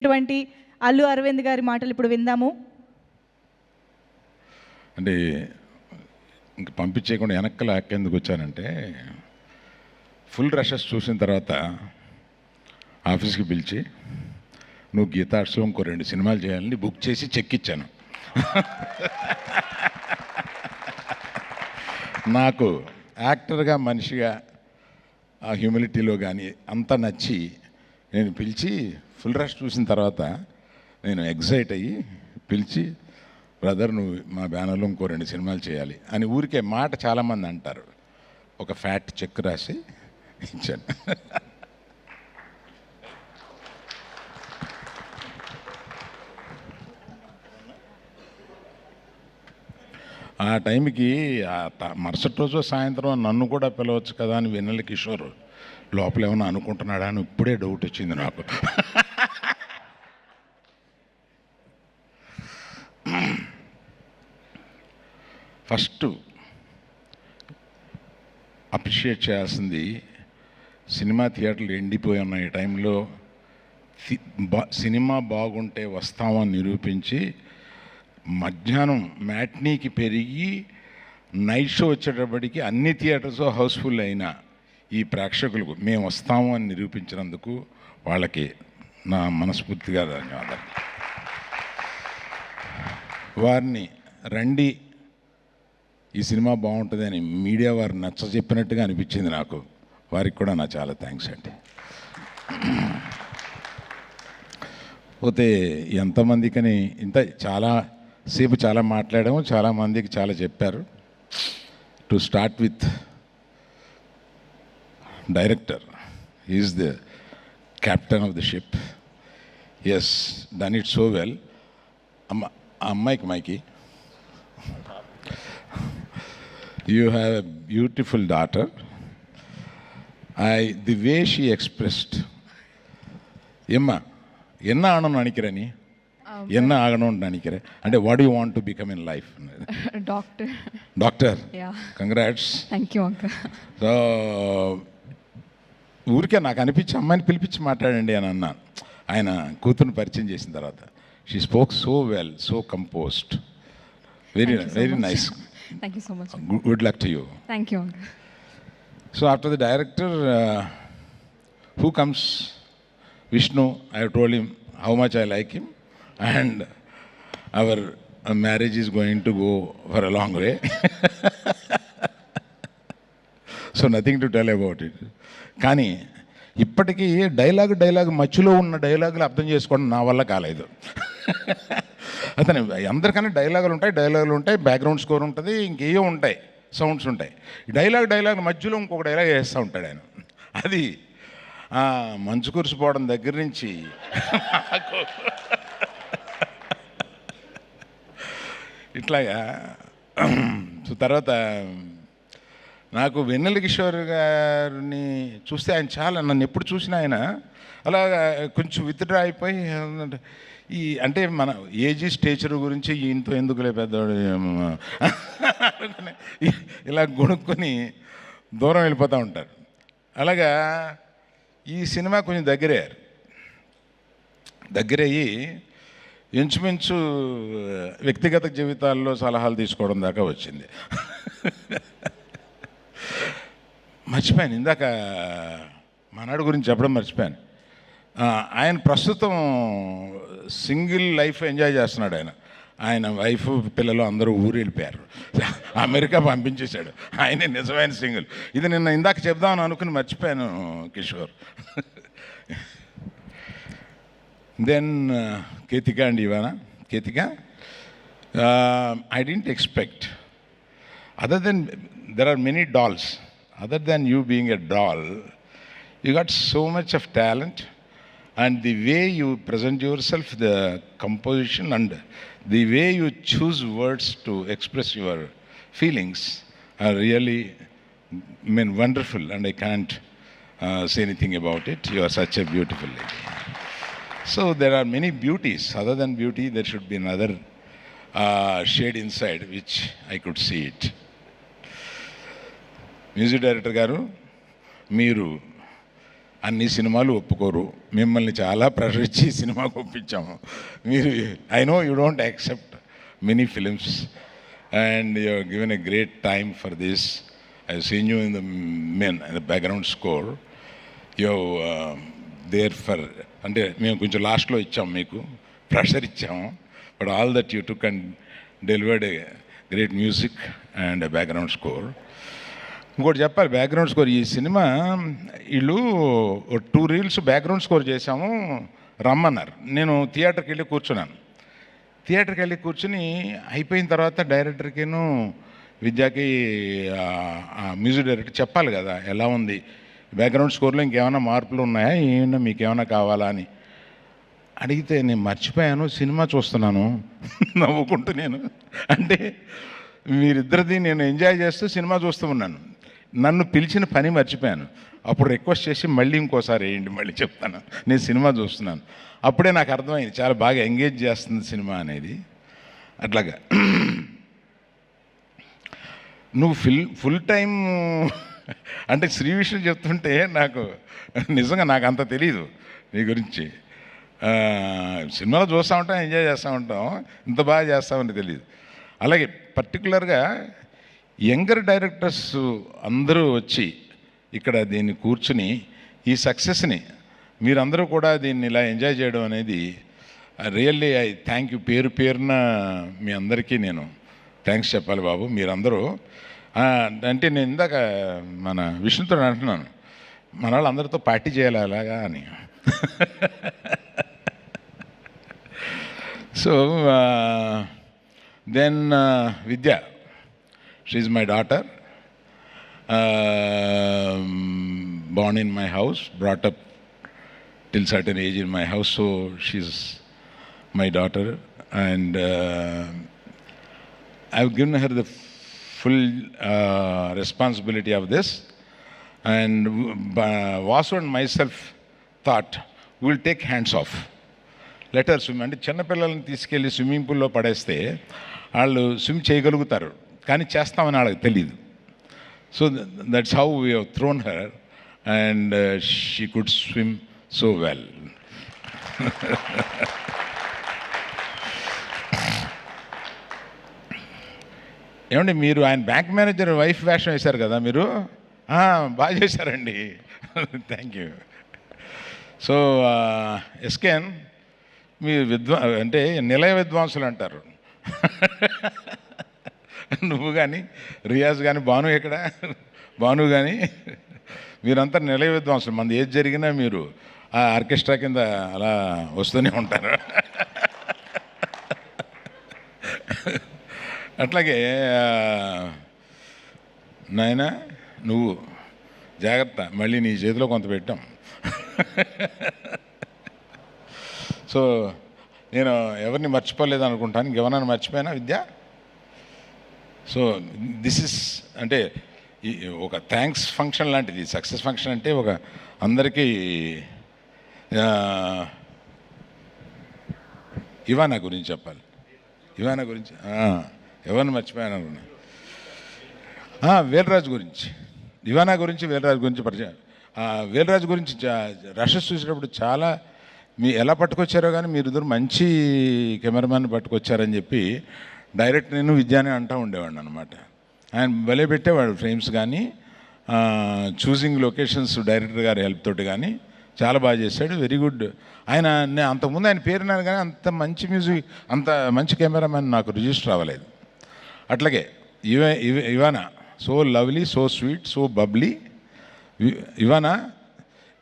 ఇటువంటి అల్లు అరవింద్ గారి మాటలు ఇప్పుడు విందాము. అంటే ఇంక పంపించేయకుండా వెనక్కల ఎందుకు వచ్చానంటే, ఫుల్ రషెస్ చూసిన తర్వాత ఆఫీస్కి పిలిచి, నువ్వు గీతార్ట్స్లో ఇంకో 2 సినిమాలు చేయాలని బుక్ చేసి చెక్ ఇచ్చాను. నాకు యాక్టర్గా మనిషిగా ఆ హ్యూమిలిటీలో కానీ అంతా నచ్చి నేను పిలిచి ఫుల్ రష్ చూసిన తర్వాత నేను ఎగ్జైట్ అయ్యి పిలిచి, బ్రదర్ నువ్వు మా బ్యానర్లో ఇంకో 2 సినిమాలు చేయాలి అని ఊరికే మాట చాలామంది అంటారు. ఒక ఫ్యాట్ చెక్ రాసి ఇచ్చాను. ఆ టైంకి మరుసటి రోజు సాయంత్రం నన్ను కూడా పిలవచ్చు కదా అని వెన్నెల కిషోర్ లోపల ఏమైనా అనుకుంటున్నాడా అని ఇప్పుడే డౌట్ వచ్చింది నాకు. ఫస్ట్ అప్రిషియేట్ చేయాల్సింది, సినిమా థియేటర్లు ఎండిపోయి ఉన్న ఈ టైంలో సినిమా బాగుంటే వస్తామని నిరూపించి మధ్యాహ్నం మ్యాట్నీకి పెరిగి నైట్ షో వచ్చేటప్పటికి అన్ని థియేటర్స్ హౌస్ఫుల్ అయిన ఈ ప్రేక్షకులకు మేము వస్తాము అని నిరూపించినందుకు వాళ్ళకి నా మనస్ఫూర్తిగా ధన్యవాదాలు. వారిని రండి ఈ సినిమా బాగుంటుందని మీడియా వారు నచ్చ చెప్పినట్టుగా అనిపించింది నాకు. వారికి కూడా నా చాలా థ్యాంక్స్ అండి. పోతే ఎంతమందికని ఇంత చాలా సేపు చాలా మాట్లాడాము, చాలామందికి చాలా చెప్పారు. To start with director, is the captain of the ship. Yes, done it so well. అమ్మాయికి మైకి, you have a beautiful daughter. The way she expressed, Emma, enna aanonu nanikira ni, enna aganonu nanikira, ante what do you want to become in life? Doctor. Yeah. Congrats. Thank you uncle. So ఊరికే నాకు అనిపించి అమ్మాయిని పిలిపించి మాట్లాడండి అని అన్నాను. ఆయన కూతురుని పరిచయం చేసిన తర్వాత she spoke so well, so composed, very nice. Thank you so much. Good luck to you. Thank you uncle. So after the director, who comes? Vishnu. I have told him how much I like him, and our marriage is going to go for a long way. So nothing to tell about it. కానీ ఇప్పటికీ dialogue మధ్యలో ఉన్న డైలాగులు అర్థం చేసుకోవడం నా వల్ల కాలేదు. అతను అందరికన్నా డైలాగులు ఉంటాయి, బ్యాక్గ్రౌండ్ స్కోర్ ఉంటుంది, ఇంకేయో ఉంటాయి, సౌండ్స్ ఉంటాయి. డైలాగ్ మధ్యలో ఇంకొక డైలాగ్ వేస్తూ ఉంటాడు ఆయన. అది మంచు కురిసిపోవడం దగ్గర నుంచి ఇట్లాగా. తర్వాత నాకు వెన్నెల కిషోర్ గారిని చూస్తే ఆయన చాలా, నన్ను ఎప్పుడు చూసినా ఆయన అలాగా కొంచెం విత్డ్రా అయిపోయి, అంటే మన ఏజీ స్టేచర్ గురించి ఈయనతో ఎందుకులే పెద్దవాడు ఇలా గొనుక్కొని దూరం వెళ్ళిపోతూ ఉంటారు. అలాగా ఈ సినిమా కొంచెం దగ్గరయ్యి ఇంచుమించు వ్యక్తిగత జీవితాల్లో సలహాలు తీసుకోవడం దాకా వచ్చింది. మర్చిపోయాను, ఇందాక మనవాడి గురించి చెప్పడం మర్చిపోయాను. ఆయన ప్రస్తుతం సింగిల్ లైఫ్ ఎంజాయ్ చేస్తున్నాడు. ఆయన వైఫ్ పిల్లలు అందరూ ఊరు వెళ్ళిపోయారు, అమెరికా పంపించేశాడు. ఆయనే నిజమైన సింగిల్. ఇది నిన్న ఇందాక చెప్దామని అనుకుని మర్చిపోయాను కిషోర్. దెన్ కేతిక అండి, Ivana Ketika, I didn't expect, other then there are many dolls, other than you being a doll, you got so much of talent, and the way you present yourself, the composition and the way you choose words to express your feelings are really, wonderful, and I can't say anything about it. You are such a beautiful lady. So there are many beauties. Other than beauty, there should be another shade inside which I could see it. Music director గారు, మీరు అన్ని సినిమాలు ఒప్పుకోరు. మిమ్మల్ని చాలా pressure ఇచ్చి సినిమాకు ఒప్పించాము. మీరు I know you don't accept many films and you given a great time for this. I seen you in the background score. You there for అంటే మేము కొంచెం లాస్ట్లో ఇచ్చాము, మీకు ప్రెషర్ ఇచ్చాము. But all that you took and delivered a great music and background score. ఇంకోటి చెప్పాలి, background score ఈ సినిమా వీళ్ళు 2 రీల్స్ బ్యాక్గ్రౌండ్ స్కోర్ చేశాము, రమ్మన్నారు. నేను థియేటర్కి వెళ్ళి కూర్చున్నాను. థియేటర్కి వెళ్ళి కూర్చుని అయిపోయిన తర్వాత డైరెక్టర్కిను విద్యాకి మ్యూజిక్ డైరెక్టర్ చెప్పాలి కదా ఎలా ఉంది బ్యాక్గ్రౌండ్ స్కోర్లో, ఇంకేమైనా మార్పులు ఉన్నాయా, ఏమైనా మీకు ఏమైనా కావాలా అని అడిగితే నేను మర్చిపోయాను, సినిమా చూస్తున్నాను నవ్వుకుంటూ. నేను అంటే మీరిద్దరిది నేను ఎంజాయ్ చేస్తూ సినిమా చూస్తూ ఉన్నాను. నన్ను పిలిచిన పని మర్చిపోయాను. అప్పుడు రిక్వెస్ట్ చేసి మళ్ళీ ఇంకోసారి వేయండి, మళ్ళీ చెప్తాను, నేను సినిమా చూస్తున్నాను. అప్పుడే నాకు అర్థమైంది చాలా బాగా ఎంగేజ్ చేస్తుంది సినిమా అనేది. అట్లాగా నువ్వు ఫుల్ టైం అంటే శ్రీ విషయం చెప్తుంటే నాకు నిజంగా నాకు అంత తెలీదు నీ గురించి. సినిమాలో చూస్తూ ఉంటాం, ఎంజాయ్ చేస్తూ ఉంటాం, ఇంత బాగా చేస్తామని తెలియదు. అలాగే పర్టికులర్గా యంగర్ డైరెక్టర్స్ అందరూ వచ్చి ఇక్కడ దీన్ని కూర్చుని ఈ సక్సెస్ని మీరందరూ కూడా దీన్ని ఇలా ఎంజాయ్ చేయడం అనేది రియల్లీ ఐ థ్యాంక్ యూ. పేరు పేరున మీ అందరికీ నేను థ్యాంక్స్ చెప్పాలి బాబు. మీరందరూ అంటే నేను ఇందాక మన విష్ణుతో అంటున్నాను, మన వాళ్ళందరితో పార్టీ చేయాలి అలాగా అని. So then Vidya, she is my daughter, born in my house, brought up till certain age in my house, so she's my daughter, and I've given her the full responsibility of this. And Vasu and myself thought we'll take hands off, let her swim. అంటే చిన్నపిల్లల్ని తీసుకెళ్ళి swimming పూల్లో పడేస్తే వాళ్ళు swim చేయగలుగుతారు, కానీ చేస్తామని వాళ్ళకి తెలియదు. So that's how we have throne her and she could swim so well. ఏమండి మీరు ఆయన బ్యాంక్ మేనేజర్ వైఫ్ వేషం వేశారు కదా మీరు, బాగా చేశారండి. Thank you. సో ఎస్కేన్ మీ అంటే నిలయ విద్వాంసులు అంటారు. నువ్వు కానీ రియాజ్ కానీ భాను ఎక్కడ భాను కానీ మీరంతా నిలయ విద్వాంసులు. మనది ఏది జరిగినా మీరు ఆ ఆర్కెస్ట్రా కింద అలా వస్తూనే ఉంటారు. అట్లాగే నాయన నువ్వు జాగ్రత్త, మళ్ళీ నీ చేతిలో కొంత పెట్టాం. సో నేను ఎవరిని మర్చిపోలేదు అనుకుంటాను. ఇంకెవరైనా మర్చిపోయినా విద్య? సో దిస్ ఇస్ అంటే ఒక థ్యాంక్స్ ఫంక్షన్ లాంటిది. సక్సెస్ ఫంక్షన్ అంటే ఒక అందరికీ. ఇవానా గురించి చెప్పాలి. ఇవానా గురించి ఎవరిని మర్చిపోయాను అనుకున్నా. వేలరాజు గురించి, ఇవానా గురించి, వేలరాజు గురించి పరిచయం. వేలరాజు గురించి రషెస్ చూసేటప్పుడు చాలా ఎలా పట్టుకొచ్చారో కానీ మీరిద్దరు మంచి కెమెరామ్యాన్ పట్టుకొచ్చారని చెప్పి డైరెక్ట్ నేను విద్యానే అంటూ ఉండేవాడిని అనమాట. ఆయన భలే పెట్టేవాడు ఫ్రేమ్స్ కానీ, చూసింగ్ లొకేషన్స్ డైరెక్టర్ గారి హెల్ప్ తోటి కానీ చాలా బాగా చేశాడు. Very good. ఆయన అంతకుముందు ఆయన పేరున్నాను కానీ అంత మంచి మ్యూజిక్, అంత మంచి కెమెరామ్యాన్ నాకు రిజిస్టర్ అవ్వలేదు. అట్లాగే Ivana so lovely, so sweet, so bubbly. Ivana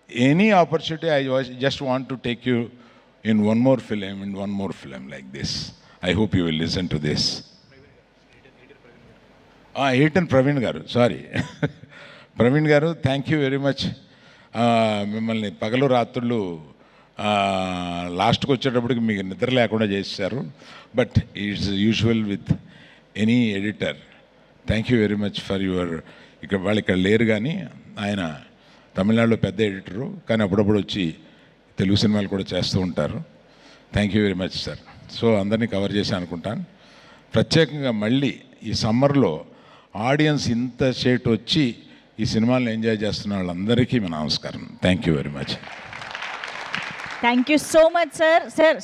any opportunity, I just want to take you in one more film like this. I hope you will listen to this. Aitan Praveen garu, sorry. Praveen garu, thank you very much. మిమ్మల్ని పగలు రాత్రులు లాస్ట్కి వచ్చేటప్పటికి మీకు నిద్ర లేకుండా చేశారు. But it's usual with any editor. Thank you very much for your. వాళ్ళు ఇక్కడ లేరు కానీ ఆయన తమిళనాడులో పెద్ద ఎడిటరు, కానీ అప్పుడప్పుడు వచ్చి తెలుగు సినిమాలు కూడా చేస్తూ ఉంటారు. Thank you very much sir. So అందరినీ కవర్ చేసి అనుకుంటాను. ప్రత్యేకంగా మళ్ళీ ఈ సమ్మర్లో ఆడియన్స్ ఇంత సేటు వచ్చి ఈ సినిమాలను ఎంజాయ్ చేస్తున్న వాళ్ళందరికీ మా నమస్కారం. Thank you very much. Thank you so much sir. Sir